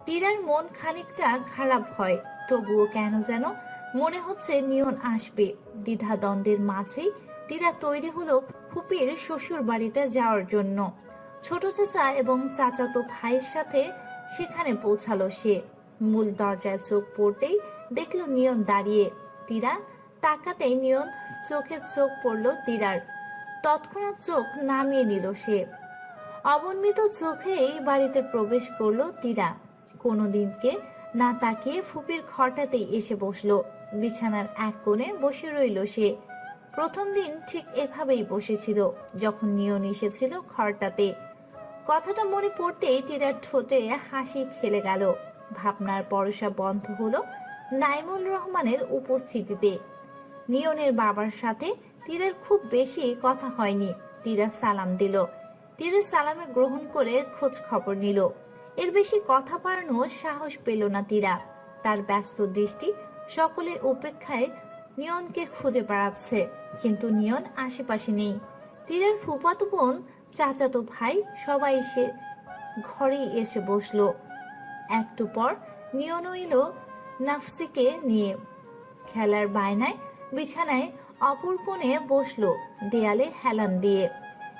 তীরার মন খানিকটা খারাপ হয়, তবুও কেন যেন মনে হচ্ছে নিয়ন আসবে। দ্বিধাদ্বন্দ্বের মাঝেই তীরা তৈরি হলো ফুপির শ্বশুর বাড়িতে যাওয়ার জন্য। ছোট চাচা এবং চাচাতো ভাইয়ের সাথে সেখানে পৌঁছালো সে। মূল দরজায় চোখ পড়তেই দেখলো নিয়ন দাঁড়িয়ে। তীরা তাকাতেই নিয়ন চোখে চোখ পড়লো তীরার। তৎক্ষণাৎ চোখ নামিয়ে নিল সে। অবন্মিত চোখেই বাড়িতে প্রবেশ করলো তীরা। কোনোদিনকে না তাকিয়ে ফুপির ঘরটাতেই এসে বসলো। বিছানার এক কোণে বসে রইল সে। প্রথম দিন ঠিক এভাবেই বসেছিল যখন নিয়ন এসেছিল ঘরটাতে। কথাটা মনে পড়তেই তীরার ঠোঁটে হাসি খেলে গেল। ভাবনার পরশা বন্ধ হলো নাইমুল রহমানের উপস্থিতিতে। নিয়নের বাবার সাথে তীরার খুব বেশি কথা হয়নি। তীরা সালাম দিল। তীরের সালামে গ্রহণ করে খোঁজ খবর নিল। এর বেশি কথা বাড়ানোর সাহস পেল না তীরা। তার ব্যস্ত দৃষ্টি সকলের উপেক্ষায় নিয়নকে খুঁজে বেড়াচ্ছে, কিন্তু নিয়ন আশেপাশে নেই। তীরের ফুফাতো বোন, চাচাতো ভাই সবাই এসে ঘরেই এসে বসলো। একটু পর নিয়নও এলো নাফসিকে নিয়ে। খেলার বায়নায় বিছানায় অপর কোণে বসলো, দেয়ালে হেলান দিয়ে।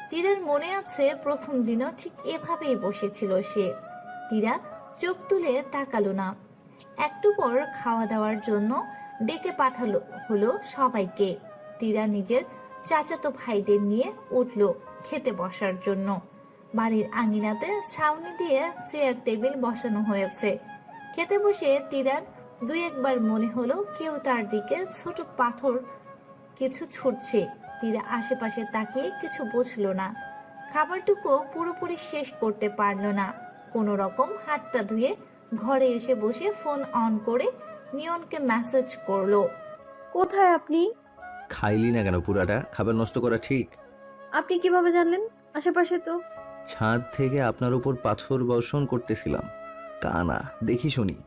তীরার মনে আছে প্রথম দিনও ঠিক এভাবেই বসেছিল সে। তীরা চোখ তুলে তাকালো না। একটু পর খাওয়া দাওয়ার জন্য ডেকে পাঠালো হলো সবাইকে। তীরা নিজের চাচাতো ভাইদের নিয়ে উঠল খেতে বসার জন্য। বাড়ির আঙিনাতে ছাউনি দিয়ে চেয়ার টেবিল বসানো হয়েছে। খেতে বসে তীরার দুই একবার মনে হলো কেউ তার দিকে ছোট পাথর কিছু ছুটছে। তীরা আশেপাশে তাকিয়ে কিছু বুঝলো না। খাবারটুকু পুরোপুরি শেষ করতে পারলো না। কোনো রকম হাতটা ধুয়ে ঘরে এসে বসে ফোন অন করে নিয়নকে মেসেজ করলো। কোথায় আপনি? খাইলি না কেন পুরাটা? খাবার নষ্ট করা ঠিক? আপনি কিভাবে জানলেন? আশেপাশে তো। ছাদ থেকে আপনার উপর পাথর বর্ষণ করতেছিলাম। কানা দেখি শুনি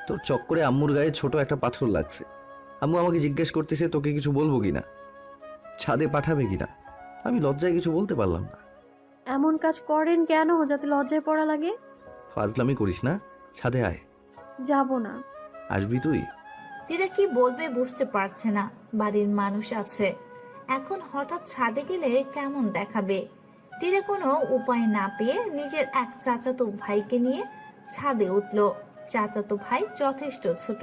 তোর চক্করে আম্মুর গায়ে ছোট একটা পাথর লাগছে। আম্মু আমাকে জিজ্ঞেস করতেছে তোকে কিছু বলবো কিনা, ছাদে পাঠাবে কিনা। আমি লজ্জায় কিছু বলতে পারলাম না। এমন কাজ করেন কেন যাতে লজ্জায় পড়া লাগে? ফাজলামি করিস না, ছাদে আয়। যাব না। আসবি তুই? তীরা কি বলবে বুঝতে পারছে না। বাড়ির মানুষ আছে, এখন হঠাৎ ছাদে গেলে কেমন দেখাবে। তীরা কোনো উপায় না পেয়ে নিজের এক চাচাতো ভাইকে নিয়ে ছাদে উঠল। চাচাতো ভাই যথেষ্ট ছোট।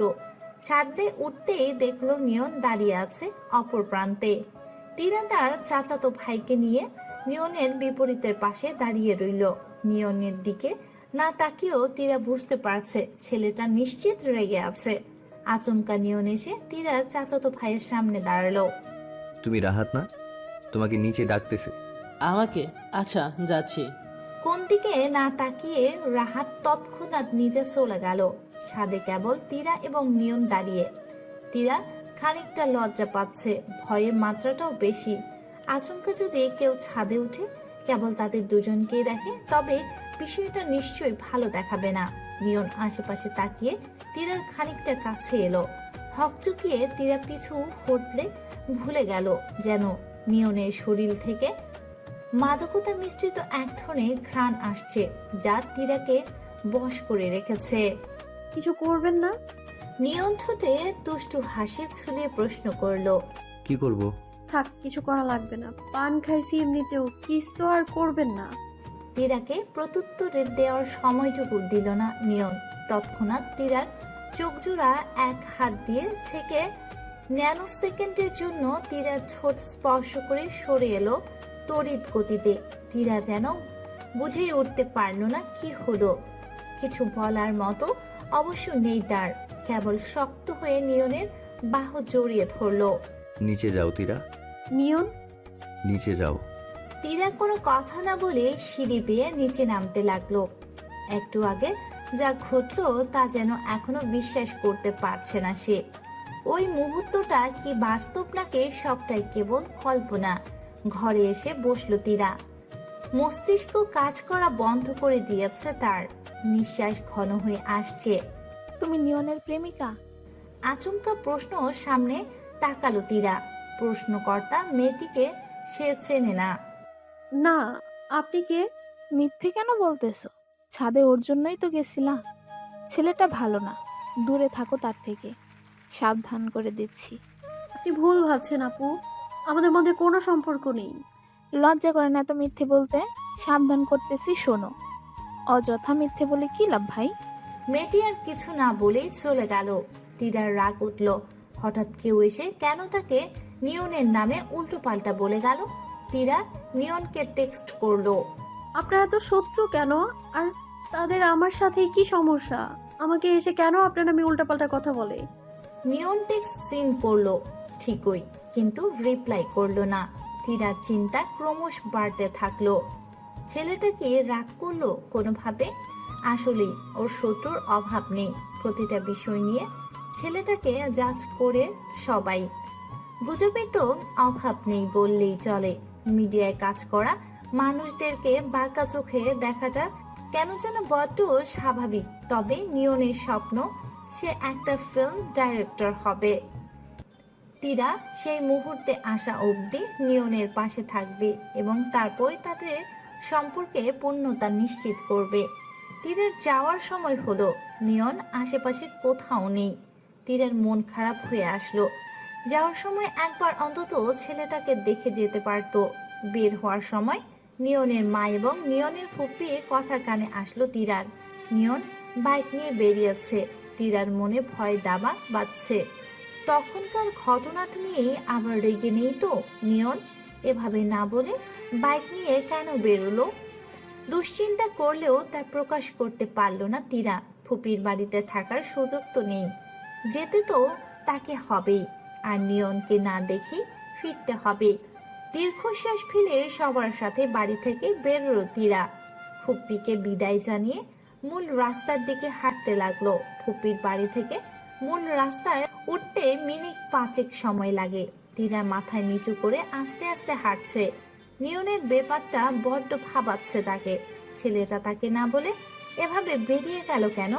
ছাদে উঠতেই দেখলো নিয়ন দাঁড়িয়ে আছে অপর প্রান্তে। তীরা তার চাচাতো ভাইকে নিয়ে নিয়নের বিপরীতের পাশে দাঁড়িয়ে রইল। নিয়নের দিকে না তাকিয়েও তীরা বুঝতে পারছে ছেলেটা নিশ্চিত রেগে আছে। আচমকা নিয়ন এসে তীরার চাচাতো ভাইয়ের সামনে দাঁড়ালো। তুমি রাহাত না? তোমাকে নিচে ডাকতেছে। আমাকে? আচ্ছা, যাচ্ছি। কোন দিকে না তাকিয়ে রাহাত তৎক্ষণাৎ নিতে চলে গেল। ছাদে কেবল তীরা এবং নিয়ন দাঁড়িয়ে। তীরা খানিকটা লজ্জা পাচ্ছে, ভয়ের মাত্রাটাও বেশি। আচমকা যদি কেউ ছাদে উঠে কেবল তাদের দুজনকেই দেখে, তবে বিষয়টা নিশ্চয়ই ভালো দেখাবে না। নিয়ন আশেপাশে তাকিয়ে তীরার খানিকটা কাছে এলো। হকচকিয়ে তীরা পিছু হটলে ভুলে গেল যেন নিয়নের শরীর থেকে মাদকতা মিশ্রিত এক ধরনের ঘ্রাণ আসছে, যা তীরাকে বশ করে রেখেছে। কিছু করবেন না? নিয়ন ঠোঁটে দুষ্টু হাসি ঝুলিয়ে প্রশ্ন করলো। কি করব? থাক, কিছু করা লাগবে না। পান খাইছি এমনিতেও, কিস তো আর করবেন না। তীরাকে প্রত্যুত্তরের দেওয়ার সময়টুকু দিল না নিয়ন। তৎক্ষণাৎ তীরার চোখজোড়া এক হাত দিয়ে থেকে ন্যানো সেকেন্ডের জন্য তীরার ঠোঁট স্পর্শ করে সরে এলো তড়িৎ গতিতে। তীরা যেন বুঝেই উঠতে পারল না কি হলো। কিছু বলার মতো অবশ্য নেই তার, কেবল শক্ত হয়ে নিয়নের বাহু জড়িয়ে ধরলো। নিচে যাও তীরা, নিয়ন। নিচে যাও। তীরা কোনো কথা না বলে সিঁড়ি বেয়ে নিচে নামতে লাগলো। একটু আগে যা ঘটলো তা যেন এখনো বিশ্বাস করতে পারছে না সে। ওই মুহূর্তটা কি বাস্তব নাকি সবটাই কেবল কল্পনা। ঘরে এসে বসলো তীরা। মস্তিষ্ক কাজ করা বন্ধ করে দিয়েছে তার। নিঃশ্বাস ঘন হয়ে আসছে। তুমি নিয়নের প্রেমিকা? আচমকা প্রশ্ন সামনে তাকালো তীরা। প্রশ্নকর্তা মেয়েটিকে সে চেনে না। না। আপনি কে? মিথ্যে কেন বলতেছো? ছাদে ওর জন্যই তো গেছিলাম। ছেলেটা ভালো না, দূরে থাকো তার থেকে, সাবধান করে দিচ্ছি। আপনি ভুল ভাবছেন আপু, আমাদের মধ্যে কোনো সম্পর্ক নেই। লজ্জা করে না এত মিথ্যে বলতে? সাবধান করতেছি, শোনো। অযথা মিথ্যে বলে কি লাভ ভাই? মেয়েটি আর কিছু না বলেই চলে গেল। তীরার রাগ উঠল। হঠাৎ কেউ এসে কেন তাকে নিয়নের নামে উল্টো পাল্টা বলে গেল। তীরা নিয়নকে টেক্সট করলো। আপনারা এত শত্রু কেন? আর তাদের আমার সাথে কি সমস্যা? আমাকে এসে কেন আপনার নামে উল্টাপাল্টা কথা বলে? নিয়ন টেক্সট সিন করলো ঠিকই, কিন্তু রিপ্লাই করলো না। তীরার চিন্তা ক্রমশ বাড়তে থাকলো। ছেলেটা কি রাগ করলো কোনোভাবে? আসলেই ওর শত্রুর অভাব নেই। প্রতিটা বিষয় নিয়ে ছেলেটাকে জাজ করে সবাই। গুজবের তো অভাব নেই বললেই চলে। মিডিয়ায় কাজ করা মানুষদেরকে বাঁকা চোখে দেখাটা কেন যেন বড্ড স্বাভাবিক। তবে নিয়নের স্বপ্ন সে একটা ফিল্ম ডাইরেক্টর হবে। তীরা সেই মুহূর্তে আসা অবধি নিয়নের পাশে থাকবে এবং তারপরে তাদের সম্পর্কে পূর্ণতা নিশ্চিত করবে। তীরের যাওয়ার সময় হলো। নিয়ন আশেপাশে কোথাও নেই। তীরের মন খারাপ হয়ে আসলো। যাওয়ার সময় একবার অন্তত ছেলেটাকে দেখে যেতে পারতো। বের হওয়ার সময় নিয়নের মা এবং নিয়নের ফুপির কথা কানে আসলো তীরার। নিয়ন বাইক নিয়ে বেরিয়েছে। তীরার মনে ভয় দাবা বাজছে। তখনকার ঘটনাটা নিয়ে আবার রেগে নেই তো নিয়ন? এভাবে না বলে বাইক নিয়ে কেন বেরোলো? দুশ্চিন্তা করলেও তা প্রকাশ করতে পারল না তীরা। ফুপির বাড়িতে থাকার সুযোগ তো নেই, যেতে তো তাকে হবেই। আর নিয়নকে না দেখে ফিরতে হবে। দীর্ঘশ্বাস ফেলে সবার সাথে বাড়ি থেকে বেরোলো তীরা। ফুপ্পিকে বিদায় জানিয়ে মূল রাস্তার দিকে হাঁটতে লাগলো। ফুপ্পির বাড়ি থেকে মূল রাস্তায় উঠতে মিনিট 5 সময় লাগে। তীরা মাথায় নিচু করে আস্তে আস্তে হাঁটছে। নিয়নের ব্যাপারটা বড্ড ভাবাচ্ছে তাকে। ছেলেটা তাকে না বলে এভাবে বেরিয়ে গেল কেন?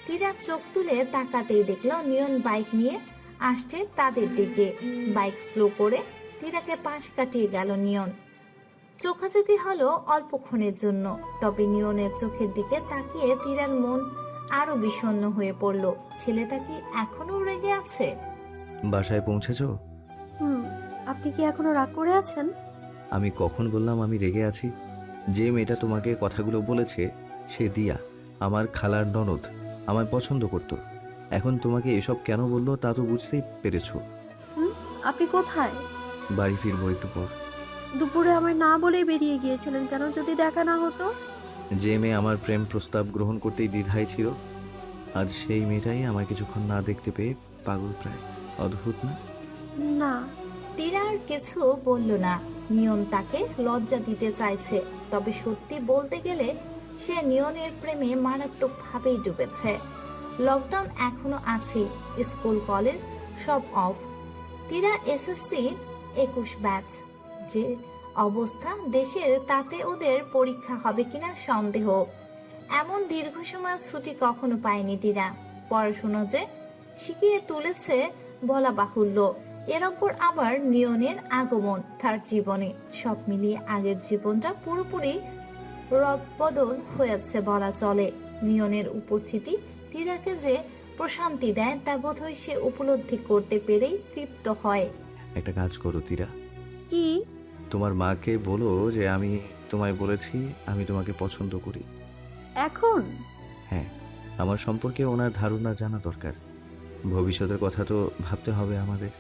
তীরা চোখ তুলে তাকাতেই দেখলো নিয়ন বাইক নিয়ে আসছে তাদের দিকে। বাইক স্লো করে তীরাকে পাশ কাটিয়ে গেল নিয়ন। চোখাচোখি হলো অল্পক্ষণের জন্য। তবে নিয়নের চোখের দিকে তাকিয়ে তীরার মন আরো বিষণ্ণ হয়ে পড়ল। ছেলেটা কি এখনো রেগে আছে? বাসায় পৌঁছেছো? আপনি কি এখনো রাগ করে আছেন? আমি কখন বললাম আমি রেগে আছি? যে মেয়েটা তোমাকে কথাগুলো বলেছে সে দিয়া, আমার খালার ননদ, আমায় পছন্দ করত। এখন তোমাকে এসব কেন বললো তা তো বুঝতেই পেরেছো। আপনি কোথায়? বাড়ি ফিরবো একটু পর। দুপুরে আমায় না বলেই বেরিয়ে গিয়েছিলেন কেন? যদি দেখা না হতো? যে মেয়ে আমার প্রেম প্রস্তাব গ্রহণ করতেই দ্বিধায় ছিল, আজ সেই মেয়েটাই আমায় কিছুক্ষণ না দেখতে পেয়ে পাগল প্রায়। অদ্ভুত না? না। তীরা আর কিছু বলল না। নিয়ন তাকে লজ্জা দিতে চাইছে, তবে সত্যি বলতে গেলে সে নিয়নের প্রেমে মারাত্মকভাবেই ডুবেছে। লকডাউন এখনো আছে, স্কুল কলেজ সব অফ। তীরা এসএসসি 21 ব্যাচ। যে অবস্থা দেশের, তাতে ওদের পরীক্ষা হবে কিনা সন্দেহ। এমন দীর্ঘ সময় ছুটি কখনো পায়নি তীরা। পড়াশুনো যে শিখিয়ে তুলেছে বলা বাহুল্য। এর ওপর আবার নিয়নের আগমন তার জীবনে। সব মিলিয়ে আগের জীবনটা পুরোপুরি রদবদল হয়েছে বলা চলে। নিয়নের উপস্থিতি তীরাকে যে প্রশান্তি দেয় তা বোধহয় সে উপলব্ধি করতে পেরেই তৃপ্ত হয়। একটা কাজ করো তীরা, কি? তোমার মাকে বলো যে আমি তোমায় বলেছি আমি তোমাকে পছন্দ করি। এখন? হ্যাঁ, আমার সম্পর্কে ওনার ধারণা জানা দরকার। ভবিষ্যতের কথা তো ভাবতে হবে আমাদের।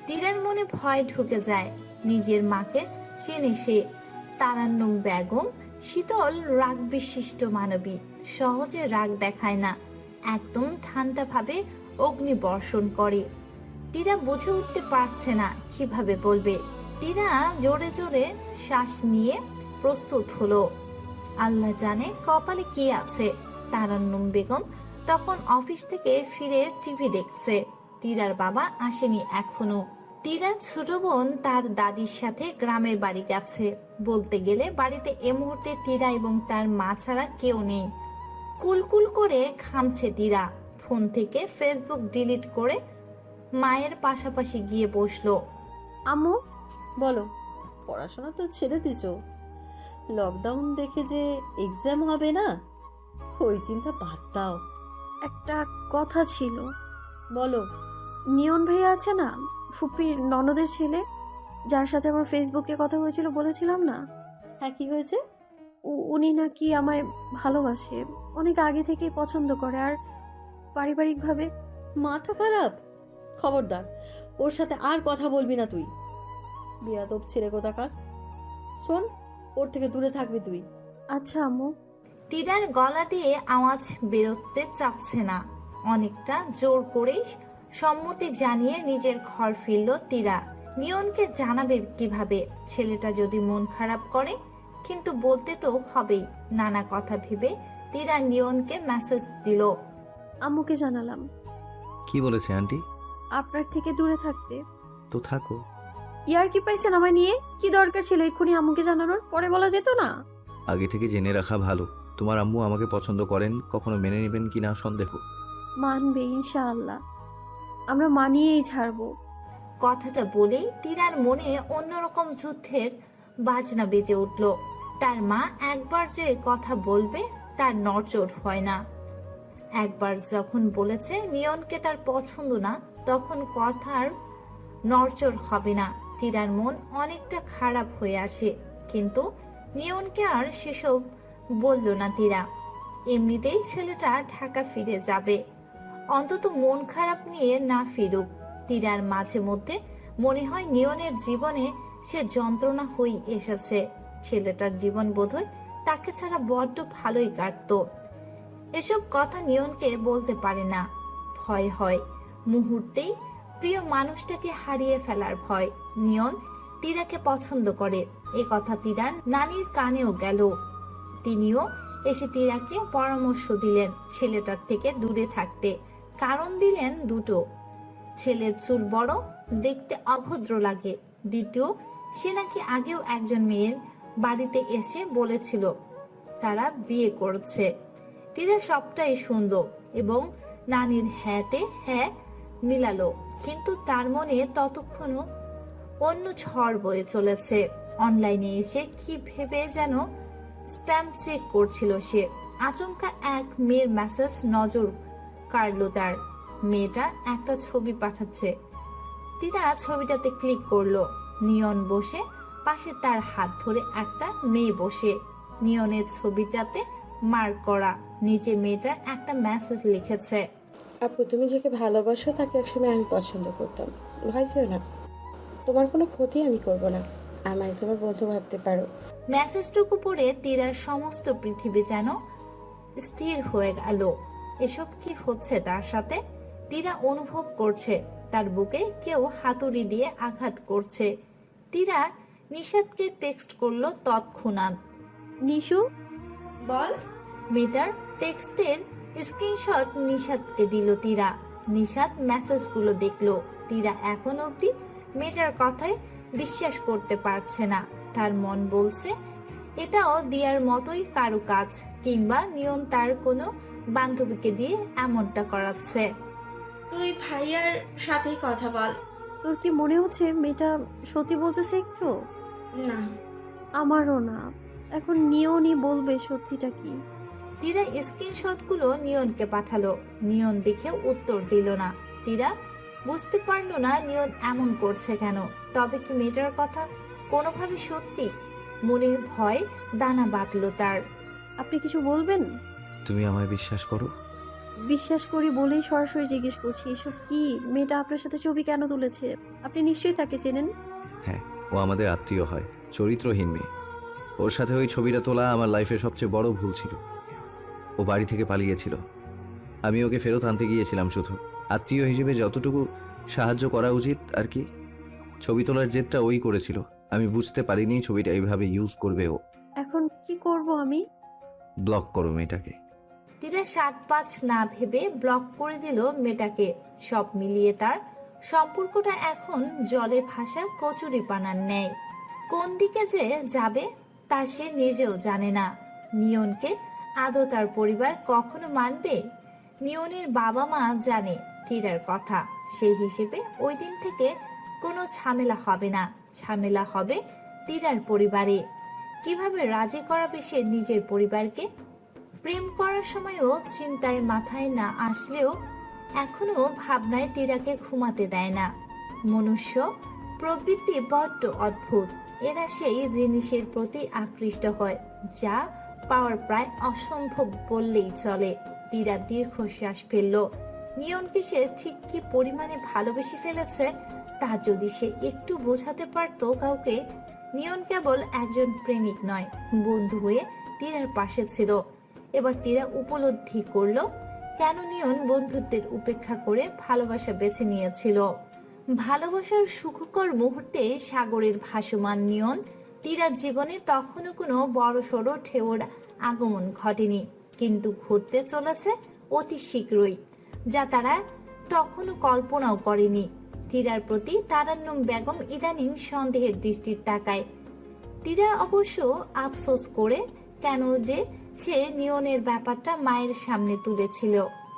তীরার মনে ভয় ঢুকে যায়। নিজের মাকে চেনে সে। তারান্নুম বেগম শীতল রাগ বিশিষ্ট মানবী, সহজে রাগ দেখায় না, একদম ঠান্ডা ভাবে অগ্নি বর্ষণ করে। তীরা বুঝে উঠতে পারছে না কিভাবে বলবে। তীরা জোরে জোরে শ্বাস নিয়ে প্রস্তুত হলো। আল্লাহ জানে কপালে কি আছে। তারান্নুম বেগম তখন অফিস থেকে ফিরে টিভি দেখছে। তীরার বাবা আসেনি এখনো। তীরার ছোট বোন তার দাদির সাথে গ্রামের বাড়ি গেছে। বলতে গেলে বাড়িতে এ মুহূর্তে তীরা এবং তার মা ছাড়া কেউ নেই। কুলকুল করে ঘামছে তীরা। ফোন থেকে ফেসবুক ডিলিট করে মায়ের পাশাপাশি গিয়ে বসলো। আম্মু বলো। পড়াশোনা তো ছেড়ে দিছো, লকডাউন দেখে যে এক্সাম হবে না, ওই চিন্তা বাদ দাও। একটা কথা ছিল। বলো। নিয়ন ভাইয়া আছে না, ফুপির ননদের ছেলে, যার সাথে আমার ফেসবুকে কথা হয়েছিল বলেছিলাম না, হ্যাঁ, কি হয়েছে? উনি নাকি আমায় ভালোবাসে, অনেক আগে থেকেই পছন্দ করে, আর পারিবারিকভাবে। মাথা খারাপ? খবরদার, ওর সাথে আর কথা বলবি না তুই। বিয়াদব ছেলে কোথাকার। শোন, ওর থেকে দূরে থাকবি তুই। আচ্ছা আম্মু। তীরার গলা দিয়ে আওয়াজ বেরোতে চাচ্ছে না, অনেকটা জোর করেই সম্মতি জানিয়ে নিজের ঘর ফিরল তীরা। নিয়নকে জানাবে কিভাবে ছেলেটা যদি মন খারাপ করে, কিন্তু বলতে তো হবেই। নানা কথা ভেবে তীরা নিয়নকে মেসেজ দিল। আম্মুকে জানালাম কি বলেছে আন্টি? আপনার থেকে দূরে থাকতে। তো থাকো। ইয়ার কি পাইছেন আমায় নিয়ে? কি দরকার ছিল এক্ষুনি আম্মুকে জানানোর? পরে বলা যেত না? আগে থেকে জেনে রাখা ভালো। তোমার আম্মু আমাকে পছন্দ করেন, কখনো মেনে নেবেন কিনা সন্দেহ। মানবে ইনশাআল্লাহ, আমরা মানিয়েই ছাড়বো। কথাটা বলেই তীরার মনে অন্যরকম যুদ্ধের বাজনা বেজে উঠল। তার মা একবার যে কথা বলবে তার নড়চড় হয় না। একবার যখন বলেছে নিয়নকে তার পছন্দ না, তখন কথার নড়চড় হবে না। তীরার মন অনেকটা খারাপ হয়ে আসে, কিন্তু নিয়নকে আর সেসব বলল না তীরা। এমনিতেই ছেলেটা ঢাকা ফিরে যাবে, অন্তত মন খারাপ নিয়ে না ফিরুক। তীরার মাঝে মধ্যে মনে হয় নিয়নের জীবনে সে যন্ত্রণা হয়ে এসেছে। ছেলেটার জীবন বোধহয় তাকে ছাড়া বড্ড ভালোই কাটতো। এসব কথা নিয়নকে বলতে পারে না, ভয় হয় মুহূর্তেই প্রিয় মানুষটাকে হারিয়ে ফেলার ভয়। নিয়ন তীরাকে পছন্দ করে, এ কথা তীরার নানির কানেও গেল। তিনিও এসে তীরাকে পরামর্শ দিলেন ছেলেটার থেকে দূরে থাকতে। কারণ দিলেন দুটো: ছেলের চুল বড়, দেখতে অভদ্র লাগে; দ্বিতীয়, সে নাকি আগেও একজন মেয়ের বাড়িতে এসে বলেছিল তারা বিয়ে করছে। তীরা সবটাই শুনল এবং নানির হ্যাঁতে হ্যাঁ মিলালো, কিন্তু তার মনে ততক্ষণও অন্য ঝড় বয়ে চলেছে। অনলাইনে এসে কি ভেবে যেন স্প্যাম চেক করছিল সে। আচমকা এক মেয়ের মেসেজ নজর কাড়ল তার। মেয়েটা একটা ছবি পাঠাচ্ছে। তীরা ছবিটাতে ক্লিক করলো। নিয়ন বসে, পাশে তার হাত ধরে একটা মেয়ে বসে। নিয়নের ছবিটাতে মার্ক করা নিচে মেয়েটার একটা মেসেজ লিখেছে। আপু, তুমি যাকে ভালোবাসো তাকে একসময় আমি পছন্দ করতাম। ভয় পেও না, তোমার কোনো ক্ষতি আমি করব না। আমায় তোমার বন্ধু ভাবতে পারো। মেসেজটুকু পড়ে তীরার সমস্ত পৃথিবী যেন স্থির হয়ে গেল। এসব কি হচ্ছে তার সাথে? তীরা অনুভব করছে তার বুকে কেউ হাতুড়ি দিয়ে আঘাত করছে। তীরা নিশাদকে টেক্সট করলো তৎক্ষণাৎ। নিশু, বল। মেয়েটার টেক্সটের স্ক্রিনশট নিশাদকে দিল তীরা। নিশাদ মেসেজগুলো দেখলো। তীরা এখন অবধি মেয়েটার কথায় বিশ্বাস করতে পারছে না। তার মন বলছে এটাও দিয়ার মতোই কারু কাজ, কিংবা নিয়ন তার কোনো বান্ধবীকে দিয়ে এমনটা করাচ্ছে। তুই ভাইয়ার সাথেই কথা বল। তোর কি মনে হচ্ছে মেয়েটা সত্যি বলতেছে একটু? না, আমারও না। এখন নিয়নই বলবে সত্যিটা কি। তীরা স্ক্রিনশটগুলো নিয়নকে পাঠালো। নিয়ন দেখে উত্তর দিল না। তীরা বুঝতে পারলো না নিয়ন এমন করছে কেন। তবে কি মেয়েটার কথা কোনোভাবে সত্যি? মনের ভয় দানা বাঁধলো তার। আপনি কিছু বলবেন? তুমি আমায় বিশ্বাস করো? বিশ্বাস করি বলেই সরাসরি জিজ্ঞেস করছি, এসব কি? মেয়েটা আপনার সাথে ছবি কেন তুলেছে? আপনি নিশ্চয়ই তাকে চেনেন। হ্যাঁ, ও আমাদের আত্মীয় হয়, চরিত্রহীন মেয়ে। ওর সাথে ওই ছবিটা তোলা আমার লাইফের সবচেয়ে বড় ভুল ছিল। ও বাড়ি থেকে পালিয়েছিল, আমি ওকে ফেরত আনতে গিয়েছিলাম। শুধু আত্মীয় হিসেবে যতটুকু সাহায্য করা উচিত আর কি। ছবি তোলার জেদটা ওই করেছিল, আমি বুঝতে পারিনি ছবিটা এইভাবে ইউজ করবে ও। এখন কি করব আমি? ব্লক করো মেয়েটাকে। তীরা 7-5 না ভেবে ব্লক করে দিল মেয়েটাকে। সব মিলিয়ে তার সম্পর্কটা এখন জলে ভাসা কচুরি পানার ন্যায়। কোন দিকে যে যাবে তা সে নিজেও জানে না। নিয়নকে আদৌ তার পরিবার কখনো মানবে? নিয়নের বাবা মা জানে তীরার কথা, সেই হিসেবে ওই দিন থেকে কোনো ঝামেলা হবে না। ঝামেলা হবে তীরার পরিবারে। কিভাবে রাজি করাবে সে নিজের পরিবারকে? প্রেম করার সময়ও চিন্তায় মাথায় না আসলেও এখনো ভাবনায় তীরাকে ঘুমাতে দেয় না। মনুষ্য প্রবৃত্তি বড্ড অদ্ভুত। এরা সেই জিনিসের প্রতি আকৃষ্ট হয় যা পাওয়ার প্রায় অসম্ভব বললেই চলে। তীরা দীর্ঘশ্বাস ফেলল। নিয়নকে সে ঠিক কি পরিমাণে ভালোবেসে ফেলেছে তা যদি সে একটু বোঝাতে পারতো কাউকে। নিয়ন কেবল একজন প্রেমিক নয়, বন্ধু হয়ে তীরার পাশে ছিল। এবার তীরা উপলব্ধি করলো কেন নিয়ন বন্ধুত্বের উপেক্ষা করে ভালোবাসা বেছে নিয়েছিল। ভালোবাসার সুখকর মুহূর্তে সাগরের ভাসমান নিয়ন। তীরার জীবনে তখনও কোনো বড়সড় ঢেউর আগমন ঘটেনি, কিন্তু ঘটতে চলেছে অতি শীঘ্রই, যা তারা তখনও কল্পনাও করেনি। তীরার প্রতি তারান্নুম বেগম ইদানিং সন্দেহের দৃষ্টির তাকায়। তীরা অবশ্য আফসোস করে কেন যে সে নিয়নের ব্যাপারটা মায়ের সামনে তুলেছিল।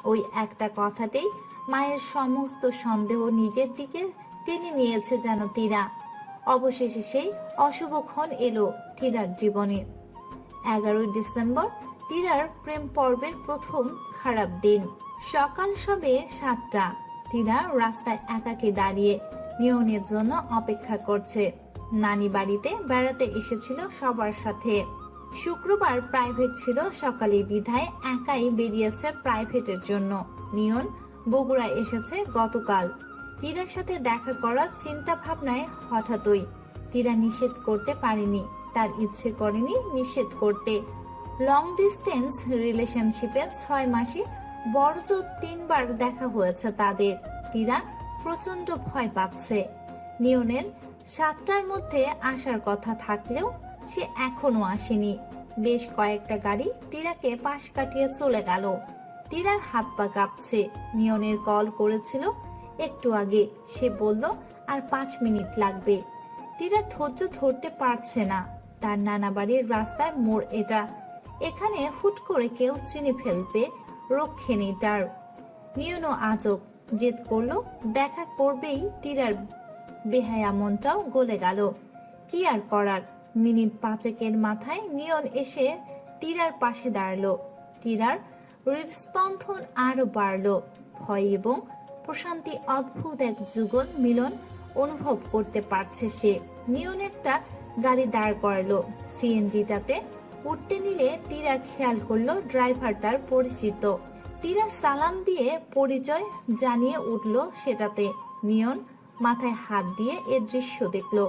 ওই একটা কথাতেই মায়ের সমস্ত সন্দেহ নিজের দিকে টেনে নিয়েছে যেন তীরা। অবশেষে সেই অশুভক্ষণ এলো তীরার জীবনে। 11 ডিসেম্বর তীরার প্রেম পর্বের প্রথম খারাপ দিন। সকাল সবে 7টা। তীরা রাস্তায় একাকে দাঁড়িয়ে নিয়নের জন্য অপেক্ষা করছে। নানি বাড়িতে বেড়াতে এসেছিল সবার সাথে। শুক্রবার প্রাইভেট ছিল সকালে, বিধায় একাই বেরিয়েছে প্রাইভেটের জন্য। নিয়ন বগুড়া এসেছে গতকাল। তীরার সাথে দেখা করার চিন্তা ভাবনায় হঠাৎই। তীরা নিষেধ করতে পারেনি, তার ইচ্ছে করেনি নিষেধ করতে। লং ডিস্টেন্স রিলেশনশিপে 6 মাসে বড়জোর 3 বার দেখা হয়েছে তাদের। তীরা প্রচন্ড ভয় পাচ্ছে। নিয়নের 7টার মধ্যে আসার কথা থাকলেও সে এখনো আসেনি। বেশ কয়েকটা গাড়ি তীরাকে পাশ কাটিয়ে চলে গেল। তীরার হাত পা কাঁপছে। নিয়নের কল করেছিল একটু আগে, সে বলল আর 5 মিনিট লাগবে। তীরা ধৈর্য ধরতে পারছে না। তার নানা বাড়ির রাস্তায় মোড় এটা, এখানে হুট করে কেউ চিনে ফেলবে রক্ষে নেই তার। নিয়নও আজব জেদ করলো দেখা করবেই। তীরার বেহায়া মনটাও গলে গেল। কি আর করার। মিনিট 5 মাথায় নিয়ন এসে তীরার পাশে দাঁড়ালো। তীরার হৃদস্পন্দন আরো বাড়লো। ভয় এবং প্রশান্তি অদ্ভুত এক যুগল মিলন অনুভব করতে পারছে সে। নিয়ন একটা গাড়ি দাঁড় করালো। সিএনজিটাতে উঠতে নিলে তীরা খেয়াল করলো ড্রাইভারটার পরিচিত। তীরা সালাম দিয়ে পরিচয় জানিয়ে উঠলো সেটাতে। নিয়ন মাথায় হাত দিয়ে এ দৃশ্য দেখলো।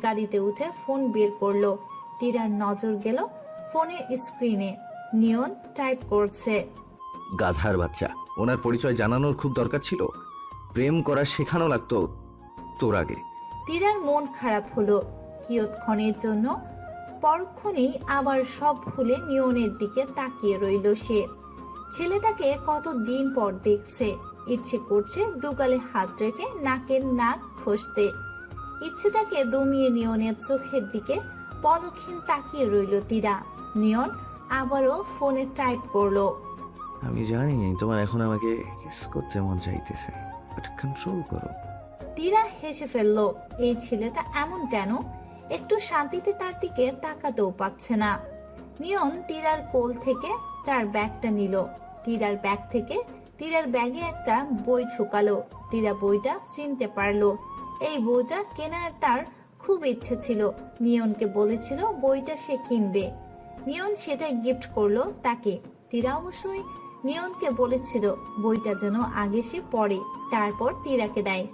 গাড়িতে উঠে ফোন বের করলো। তীরার নজর গেল ফোনের স্ক্রিনে। নিয়ন টাইপ করছে। গাধার বাচ্চা, ওনার পরিচয় জানানোর খুব দরকার ছিল। প্রেম করা শেখানো লাগতো তোর আগে। তীরার মন খারাপ হলো কিয়ৎক্ষণের জন্য। পরক্ষণেই আবার সব ভুলে নিয়নের দিকে তাকিয়ে রইল সে। ছেলেটাকে কতদিন পর দেখছে। ইচ্ছে করছে দুগালে হাত রেখে নাকের নাক ঘষতে। ইচ্ছেটাকে দমিয়ে নিয়নের চোখের দিকে পলকহীন তাকিয়ে রইল তীরা। নিয়ন আবারও ফোনে টাইপ করলো। আমি জানি তোমার এখন আমাকে কিস করতে মন চাইতেছে, বাট কন্ট্রোল করো। তীরা হেসে ফেললো। এই ছেলেটা এমন কেন? একটু শান্তিতে তার দিকে তাকাতেও পাচ্ছে না। নিয়ন তীরার কোল থেকে তার ব্যাগটা নিল। তীরার ব্যাগ থেকে তীরার ব্যাগে একটা বই ঢুকালো। তীরা বইটা চিনতে পারলো। এই বইটা কেনার তার খুব ইচ্ছে ছিল। নিয়নকে বলেছিল বইটা সে কিনবে। নিয়ন সেটাই গিফট করলো তাকে। তীরা অবশ্যই নিয়নকে বলেছিল বইটা যেন আগে সে পড়ে, তারপর তীরাকে দেয়।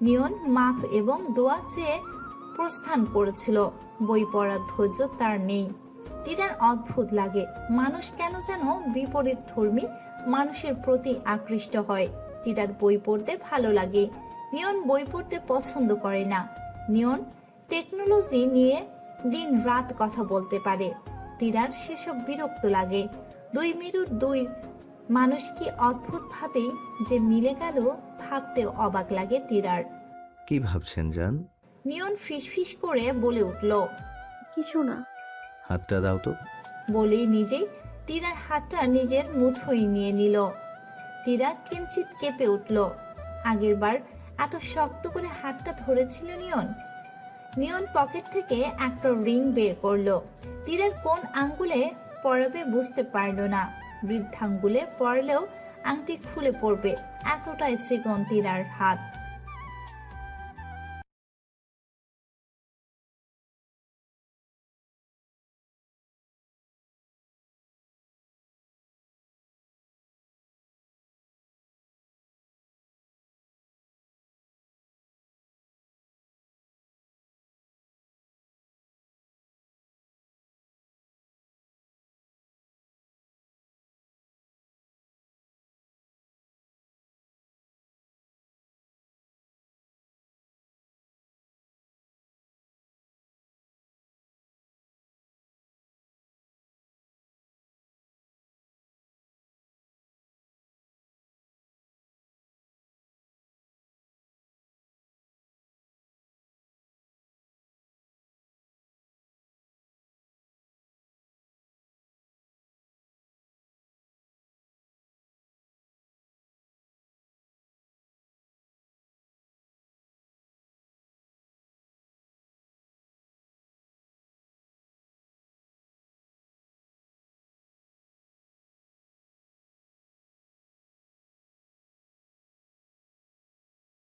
নিয়ন মাপ এবং দোয়া চেয়ে প্রস্থান করেছিল। বই পড়ার ধৈর্য তার নেই। তীরার অদ্ভুত লাগে, মানুষ কেন যেন বিপরীত ধর্মী মানুষের প্রতি আকৃষ্ট হয়। তীরার বই পড়তে ভালো লাগে। নিয়ন বই পড়তে পছন্দ করে না। নিয়ন টেকনোলজি নিয়ে দিন রাত কথা বলতে পারে। তীরার সেসব বিরক্ত লাগে। 2 মেরুর 2 মানুষ কি অদ্ভুত ভাবেই যে মিলে গেল, ভাবতেও অবাক লাগে তীরার। কি ভাবছেন জান? নিয়ন ফিসফিস করে বলে উঠল, কিছু না। হাতটা দাও তো। বলেই নিজেই তীরার হাতটা নিজের মুঠোয় নিয়ে নিল। তীরা কিঞ্চিত কেঁপে উঠল। আগের বার এত শক্ত করে হাতটা ধরেছিল নিয়ন। নিয়ন পকেট থেকে একটা রিং বের করলো। তীরার কোন আঙ্গুলে পরাবে বুঝতে পারলো না। বৃদ্ধাঙ্গুলে পড়লেও আংটি খুলে পড়বে, এতটাই চিকন তীরার হাত।